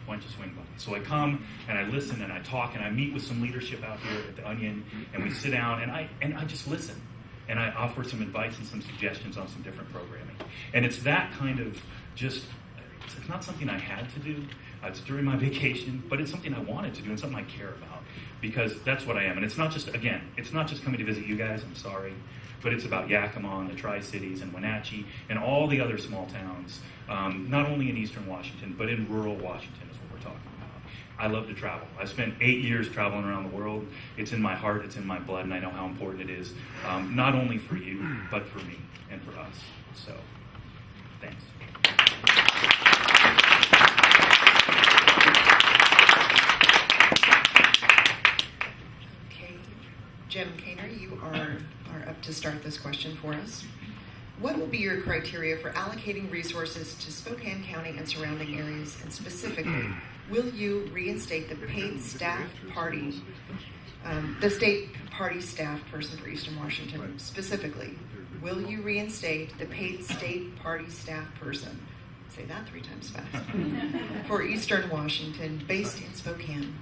Why don't you swing by? So I come and I listen and I talk and I meet with some leadership out here at the Onion, and we sit down and I just listen. And I offer some advice and some suggestions on some different programming. And it's that kind of just, it's not something I had to do. It's during my vacation, but it's something I wanted to do and something I care about, because that's what I am. And it's not just, again, it's not just coming to visit you guys, I'm sorry, but it's about Yakima and the Tri-Cities and Wenatchee and all the other small towns, not only in eastern Washington, but in rural Washington is what we're talking about. I love to travel. I spent 8 years traveling around the world. It's in my heart, it's in my blood, and I know how important it is, not only for you, but for me and for us. So, thanks. Jim Kainber, you are up to start this question for us. What will be your criteria for allocating resources to Spokane County and surrounding areas? And specifically, will you reinstate the paid staff party, the state party staff person for Eastern Washington? Specifically, will you reinstate the paid state party staff person? Say that 3 times fast. For Eastern Washington, based in Spokane.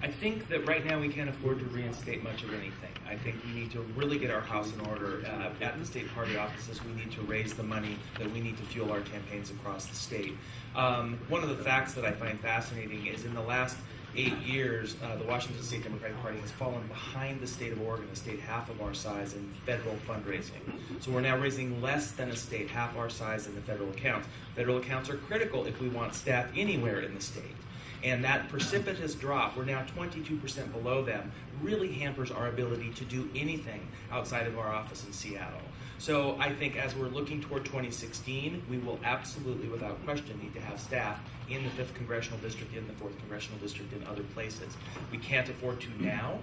I think that right now we can't afford to reinstate much of anything. I think we need to really get our house in order. At the state party offices, we need to raise the money that we need to fuel our campaigns across the state. One of the facts that I find fascinating is in the last 8 years, the Washington State Democratic Party has fallen behind the state of Oregon, a state half of our size, in federal fundraising. So we're now raising less than a state half our size in the federal accounts. Federal accounts are critical if we want staff anywhere in the state. And that precipitous drop, we're now 22% below them, really hampers our ability to do anything outside of our office in Seattle. So I think as we're looking toward 2016, we will absolutely, without question, need to have staff in the 5th Congressional District, in the 4th Congressional District, in other places. We can't afford to now,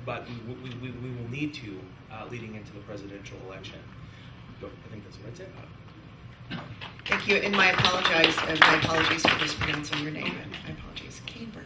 but we will need to leading into the presidential election. But I think that's what I'd say about it. Thank you, and my apologies for mispronouncing your name. My apologies. Kainber.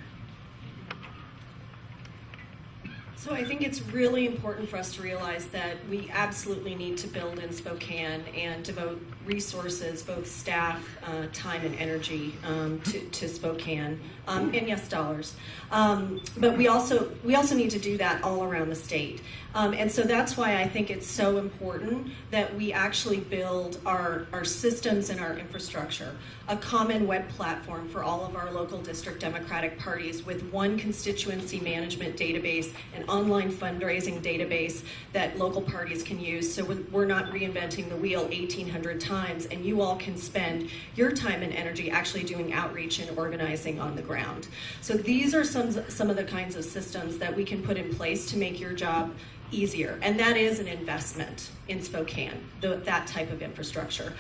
So I think it's really important for us to realize that we absolutely need to build in Spokane and devote resources, both staff, time, and energy to Spokane, and yes, dollars. But we also need to do that all around the state. And so that's why I think it's so important that we actually build our systems and our infrastructure, a common web platform for all of our local district Democratic parties with one constituency management database, an online fundraising database that local parties can use, so we're not reinventing the wheel 1,800 times, and you all can spend your time and energy actually doing outreach and organizing on the ground. So these are some of the kinds of systems that we can put in place to make your job easier, and that is an investment in Spokane, that type of infrastructure.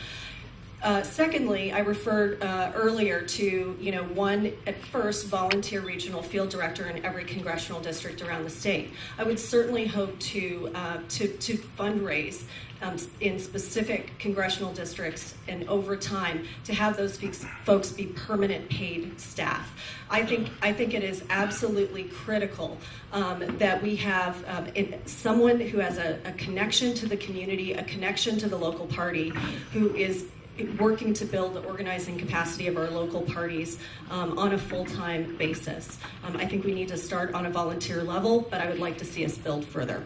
Secondly, I referred earlier to, one, at first, volunteer regional field director in every congressional district around the state. I would certainly hope to fundraise in specific congressional districts and over time to have those folks be permanent paid staff. I think it is absolutely critical that we have someone who has a connection to the community, a connection to the local party, who is working to build the organizing capacity of our local parties on a full-time basis. I think we need to start on a volunteer level, but I would like to see us build further.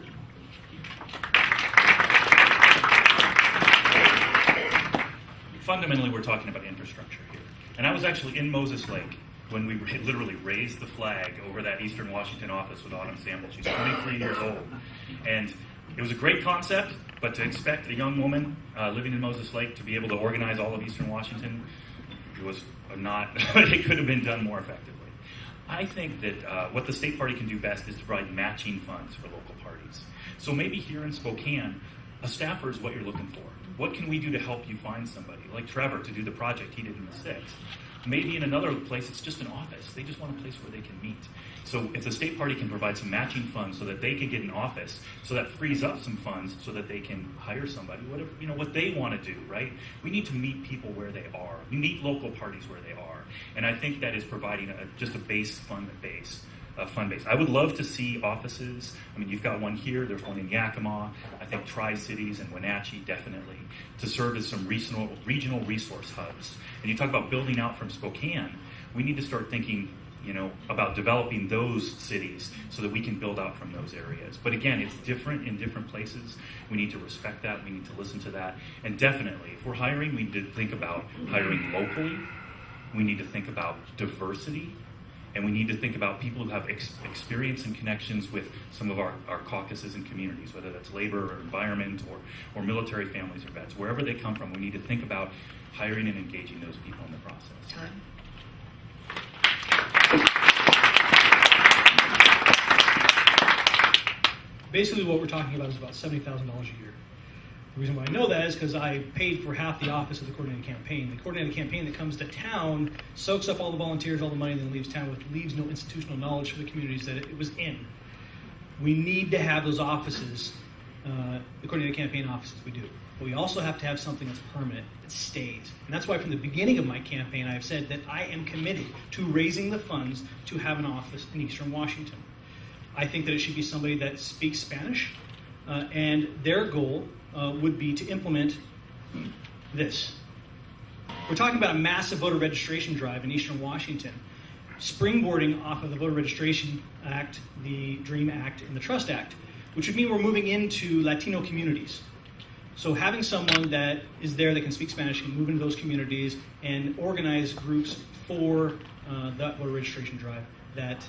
Fundamentally, we're talking about infrastructure here. And I was actually in Moses Lake when we literally raised the flag over that Eastern Washington office with Autumn Sample. She's 23 years old. And it was a great concept, but to expect a young woman living in Moses Lake to be able to organize all of Eastern Washington, it was not, it could have been done more effectively. I think that what the state party can do best is to provide matching funds for local parties. So maybe here in Spokane, a staffer is what you're looking for. What can we do to help you find somebody, like Trevor, to do the project he did in the 6th? Maybe in another place, it's just an office. They just want a place where they can meet. So if the state party can provide some matching funds so that they can get an office, so that frees up some funds so that they can hire somebody, whatever, what they want to do, right? We need to meet people where they are. We meet local parties where they are. And I think that is providing just a base fund base fund base. I would love to see offices. I mean, you've got one here. There's one in Yakima. I think Tri-Cities and Wenatchee definitely to serve as some regional resource hubs. And you talk about building out from Spokane. We need to start thinking, about developing those cities so that we can build out from those areas. But again, it's different in different places. We need to respect that. We need to listen to that. And definitely, if we're hiring, we need to think about hiring locally. We need to think about diversity. And we need to think about people who have experience and connections with some of our caucuses and communities, whether that's labor or environment or military families or vets. Wherever they come from, we need to think about hiring and engaging those people in the process. Time. Basically, what we're talking about is about $70,000 a year. The reason why I know that is because I paid for half the office of the coordinated campaign. The coordinated campaign that comes to town soaks up all the volunteers, all the money, and then leaves town, which leaves no institutional knowledge for the communities that it was in. We need to have those offices, the coordinated campaign offices, we do. But we also have to have something that's permanent, that stays. And that's why from the beginning of my campaign, I've said that I am committed to raising the funds to have an office in Eastern Washington. I think that it should be somebody that speaks Spanish, and their goal would be to implement this. We're talking about a massive voter registration drive in Eastern Washington, springboarding off of the Voter Registration Act, the DREAM Act, and the Trust Act, which would mean we're moving into Latino communities. So having someone that is there that can speak Spanish can move into those communities and organize groups for that voter registration drive, that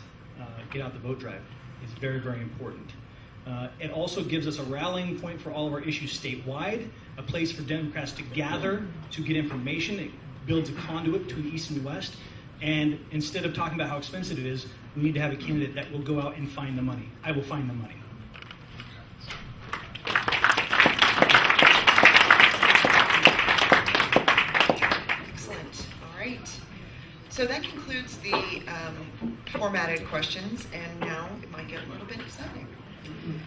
get out the vote drive, is very, very important. It also gives us a rallying point for all of our issues statewide, a place for Democrats to gather, to get information. It builds a conduit between East and West. And instead of talking about how expensive it is, we need to have a candidate that will go out and find the money. I will find the money. Excellent. All right. So that concludes the formatted questions, and now it might get a little bit exciting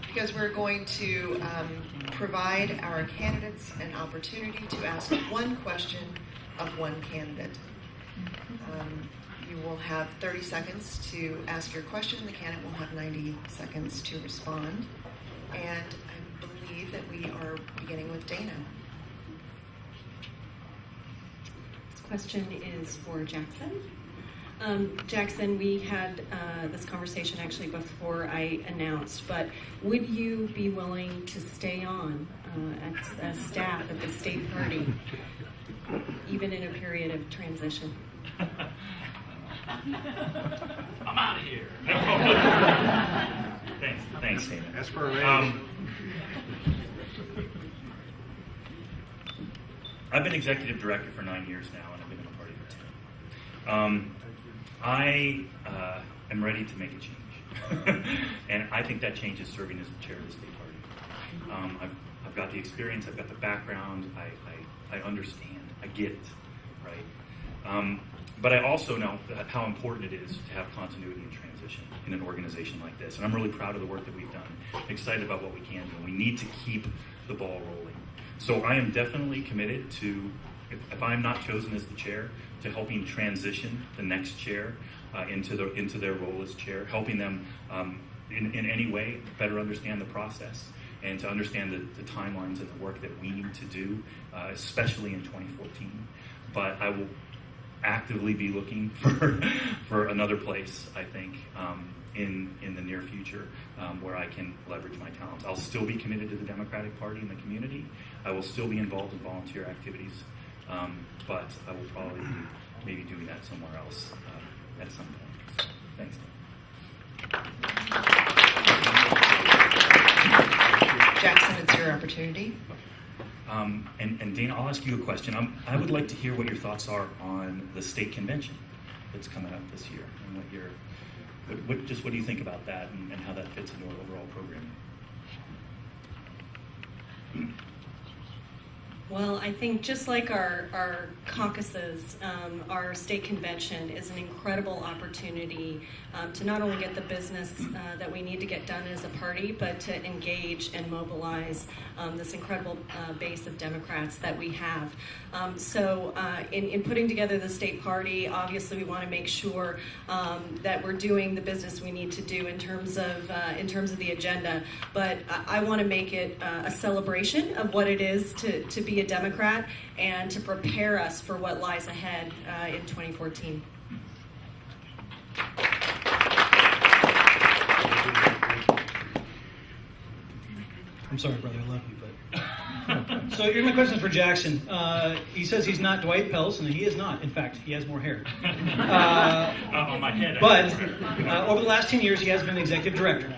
because we're going to provide our candidates an opportunity to ask one question of one candidate. You will have 30 seconds to ask your question. The candidate will have 90 seconds to respond. And I believe that we are beginning with Dana. This question is for Jaxson. Jaxson, we had this conversation actually before I announced, but would you be willing to stay on as staff at the state party, even in a period of transition? I'm out of here. Thanks, Dana. That's for me. I've been executive director for 9 years now, and I've been in the party for 10. I am ready to make a change, and I think that change is serving as the chair of the state party. I've got the experience, I've got the background, I understand, I get it, right? But I also know how important it is to have continuity and transition in an organization like this, and I'm really proud of the work that we've done, excited about what we can do, and we need to keep the ball rolling. So I am definitely committed to, if I'm not chosen as the chair, to helping transition the next chair into their role as chair, helping them in any way better understand the process and to understand the timelines and the work that we need to do, especially in 2014. But I will actively be looking for another place, I think, in the near future where I can leverage my talents. I'll still be committed to the Democratic Party and the community. I will still be involved in volunteer activities, but I will probably be maybe doing that somewhere else at some point. So, thanks. Jaxson, it's your opportunity. And Dana, I'll ask you a question. I would like to hear what your thoughts are on the state convention that's coming up this year, and what do you think about that, and how that fits into our overall program? Well, I think just like our caucuses, our state convention is an incredible opportunity to not only get the business that we need to get done as a party, but to engage and mobilize this incredible base of Democrats that we have. So in putting together the state party, obviously we want to make sure that we're doing the business we need to do in terms of the agenda. But I want to make it a celebration of what it is to be a Democrat and to prepare us for what lies ahead in 2014. I'm sorry, brother, I love you, but... So here's my question for Jaxson. He says he's not Dwight Pelz, and he is not. In fact, he has more hair. On my head. But over the last 10 years, he has been the executive director.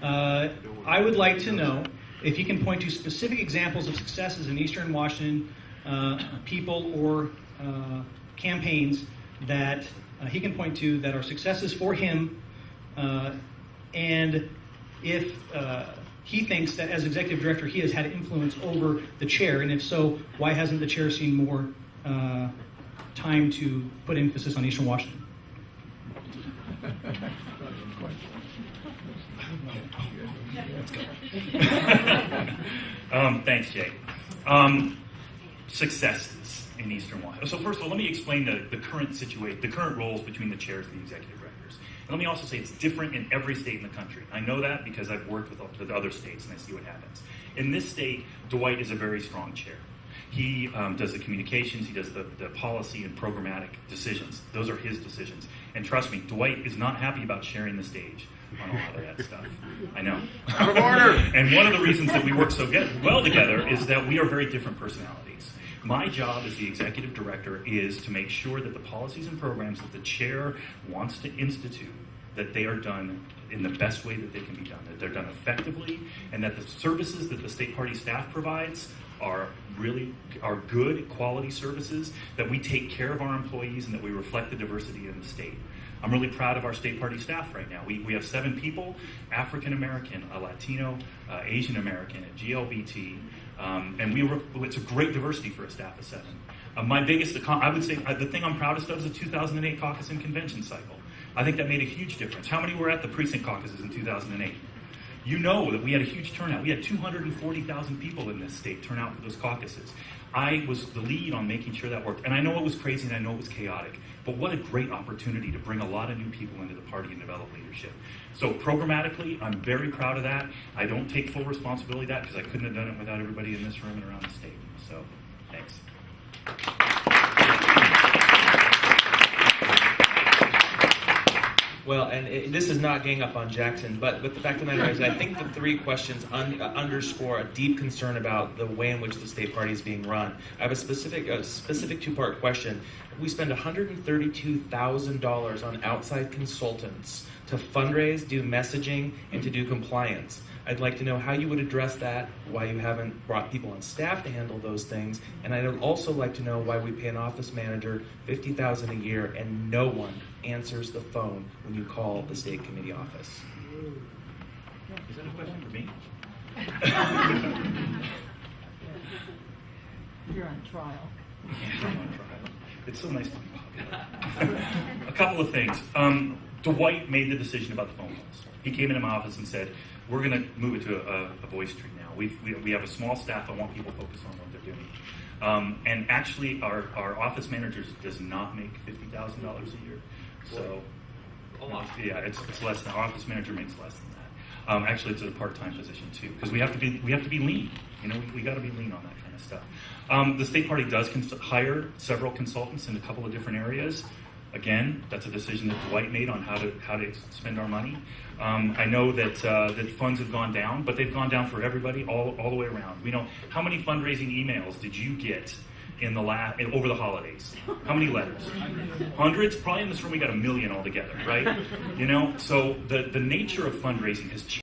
I would like to know if he can point to specific examples of successes in Eastern Washington, people or campaigns that he can point to that are successes for him, and if he thinks that as executive director he has had influence over the chair, and if so, why hasn't the chair seen more time to put emphasis on Eastern Washington? Thanks, Jay. Successes in Eastern Washington. So first of all, let me explain the current situation, the current roles between the chairs and the executive directors. And let me also say it's different in every state in the country. I know that because I've worked with other states and I see what happens. In this state, Dwight is a very strong chair. He does the communications, he does the policy and programmatic decisions. Those are his decisions. And trust me, Dwight is not happy about sharing the stage on a lot of that stuff. I know. Out of order! And one of the reasons that we work so well together is that we are very different personalities. My job as the executive director is to make sure that the policies and programs that the chair wants to institute, that they are done in the best way that they can be done, that they're done effectively, and that the services that the state party staff provides are good quality services, that we take care of our employees, and that we reflect the diversity in the state. I'm really proud of our state party staff right now. We have 7 people, African American, a Latino, Asian American, a GLBT, and it's a great diversity for a staff of 7. My biggest, I would say, the thing I'm proudest of is the 2008 caucus and convention cycle. I think that made a huge difference. How many were at the precinct caucuses in 2008? You know that we had a huge turnout. We had 240,000 people in this state turn out for those caucuses. I was the lead on making sure that worked. And I know it was crazy and I know it was chaotic, but what a great opportunity to bring a lot of new people into the party and develop leadership. So programmatically, I'm very proud of that. I don't take full responsibility of that because I couldn't have done it without everybody in this room and around the state. So, thanks. Well, and this is not gang up on Jaxson, but the fact of the matter is I think the 3 questions underscore a deep concern about the way in which the state party is being run. I have a specific 2-part question. We spend $132,000 on outside consultants to fundraise, do messaging, and to do compliance. I'd like to know how you would address that, why you haven't brought people on staff to handle those things, and I'd also like to know why we pay an office manager $50,000 a year and no one answers the phone when you call the state committee office. Is that a question for me? You're on trial. It's so nice to be popular. A couple of things. Dwight made the decision about the phone calls. He came into my office and said, we're going to move it to a voice tree now. We have a small staff. I want people focused on what they're doing. And actually, our office manager does not make $50,000 a year. So, yeah, it's less than our office manager makes less than that. Actually, it's a part-time position too, because we have to be lean. You know, we got to be lean on that kind of stuff. The state party does hire several consultants in a couple of different areas. Again, that's a decision that Dwight made on how to spend our money. I know that funds have gone down, but they've gone down for everybody all the way around. We know how many fundraising emails did you get over the holidays? How many letters? Hundreds? Probably in this room we got 1 million altogether, right? You know, so the nature of fundraising has changed.